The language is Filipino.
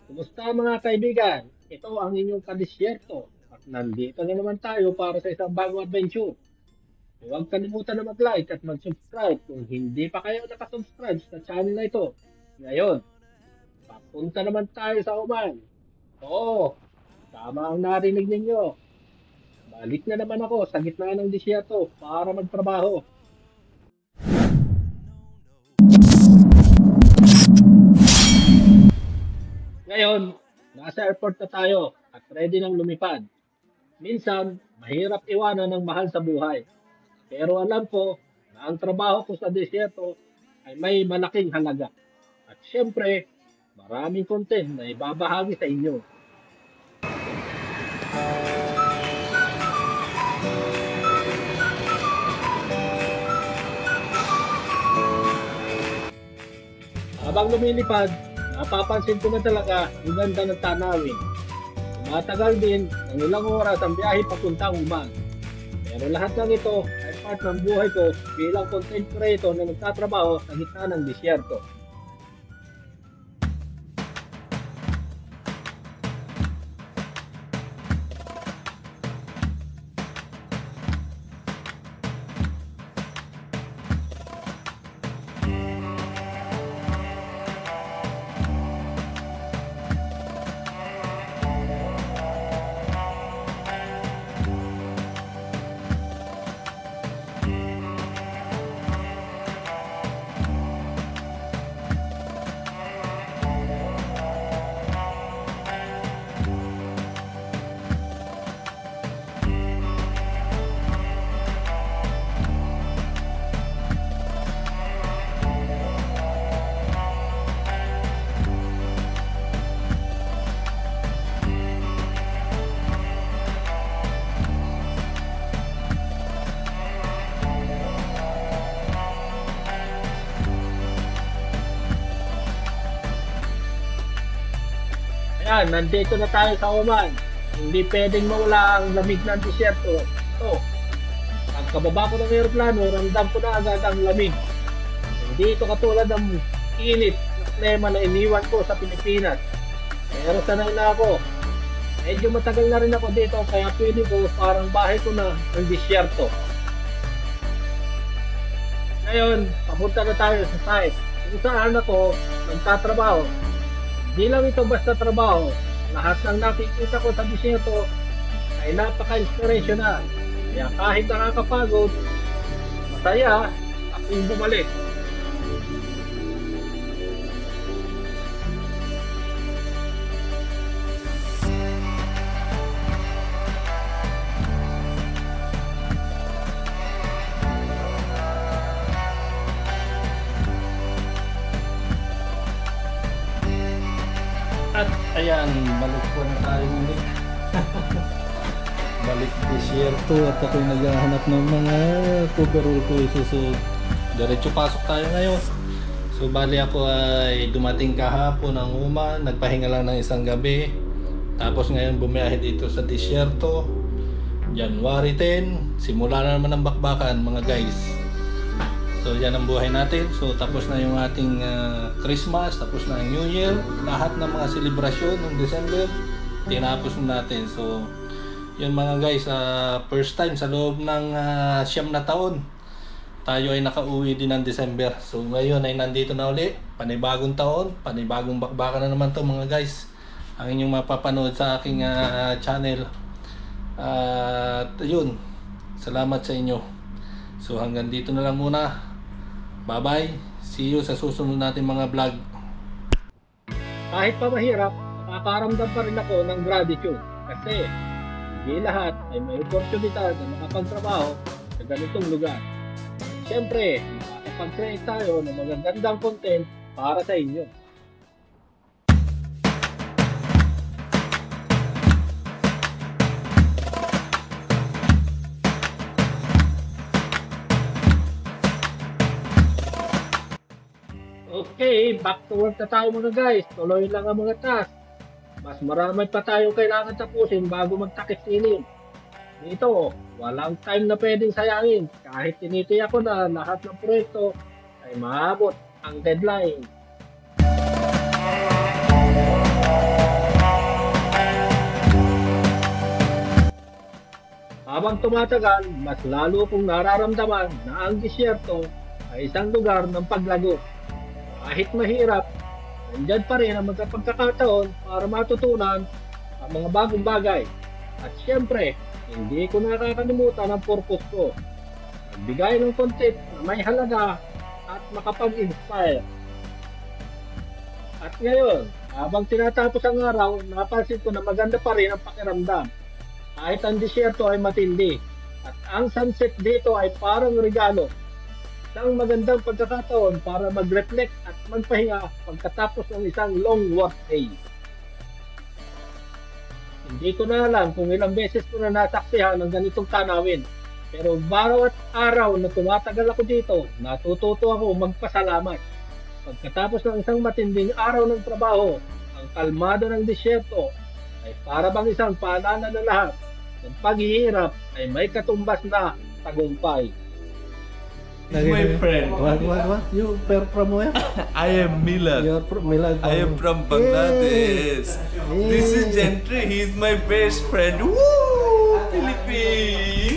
Kumusta mga kaibigan? Ito ang inyong kadisyerto at nandito na naman tayo para sa isang bagong adventure. Huwag kalimutan na mag-like at mag-subscribe kung hindi pa kayo nakasubscribe sa channel na ito. Ngayon, papunta naman tayo sa Oman. Oo, tama ang narinig ninyo. Balik na naman ako sa gitna ng disyerto para magtrabaho. Ngayon, nasa airport na tayo at ready nang lumipad. Minsan, mahirap iwanan ng mahal sa buhay. Pero alam ko na ang trabaho ko sa desierto ay may malaking halaga. At syempre, maraming content na ibabahagi sa inyo. Habang lumilipad, napapansin ko na talaga ang ganda ng tanawin. Tumatagal din ng ilang oras ang biyahe papuntang Uman. Pero lahat ng ito ay part ng buhay ko bilang content creator na nagtatrabaho sa gitna ng disyerto. Ayan, nandito na tayo sa Oman. Hindi pwedeng mawala ang lamig ng disyerto. Ito, pagkababa ko ng aeroplano, ramdam ko na agad ang lamig. Hindi ito katulad ng init na klima na iniwan ko sa Pilipinas. Pero sanay na ako. Medyo matagal na rin ako dito kaya pwede ko parang bahay ko na ng disyerto. Ngayon, papunta na tayo sa site. Kung saan ako nagtatrabaho. Di lang ito basta trabaho. Lahat ng nakikita ko sa disyerto ay napaka-inspirational. Kaya kahit nakakapagod, masaya akong bumalik. At ayan, balik po na tayo ulit. Balik disyerto at ako'y naghahanap ng mga coverall ko isusuot. Diretso pasok tayo ngayon. So bali ako ay dumating kahapon ng Oman, nagpahinga lang ng isang gabi. Tapos ngayon bumiyahe dito sa disyerto. January 10, simula na naman ang bakbakan mga guys. So yan ang buhay natin. So tapos na yung ating Christmas, tapos na ang New Year. Lahat ng mga selebrasyon ng December, tinapos na natin. So yun mga guys, first time sa loob ng 9 na taon, tayo ay nakauwi din ng December. So ngayon ay nandito na uli, panibagong taon, panibagong bakbakan na naman to mga guys. Ang inyong mapapanood sa aking channel. At yun, salamat sa inyo. So hanggang dito na lang muna. Bye bye. See you sa susunod natin mga vlog. Kahit pa mahirap, nakakaramdam pa rin ako ng gratitude. Kasi hindi lahat ay may oportunidad na makapagtrabaho sa ganitong lugar. Siyempre, makakapag-create tayo ng magagandang content para sa inyo. Okay, back to work na tayo mga guys. Tuloy lang ang mga task. Mas marami pa tayong kailangan tapusin bago magtakip silim. Dito, walang time na pwedeng sayangin. Kahit tinitiyak ko na lahat ng proyekto ay maabot ang deadline. habang tumatagal, mas lalo kong nararamdaman na ang disyerto ay isang lugar ng paglago. Kahit mahirap, nandyan pa rin ang mga pagkakataon para matutunan ang mga bagong bagay. At siyempre, hindi ko nakakalimutan ang purpose ko. Magbigay ng content na may halaga at makapag-inspire. At ngayon, habang tinatapos ang araw, napansin ko na maganda pa rin ang pakiramdam. Kahit ang disyerto ay matindi. At ang sunset dito ay parang regalo. Isang magandang pagkakataon para mag-reflect at magpahinga pagkatapos ng isang long work day. Hindi ko na alam kung ilang beses ko na nasaksihan ng ganitong tanawin. Pero bawat araw na tumatagal ako dito, natututo ako magpasalamat. Pagkatapos ng isang matinding araw ng trabaho, ang kalmado ng disyerto ay para bang isang paalala na lahat ng paghihirap ay may katumbas na tagumpay. He's my friend. What? You from where? I am Milad. You're from Milad. I am from Bangladesh. This is Gentry. He's my best friend. Woo! Philippines.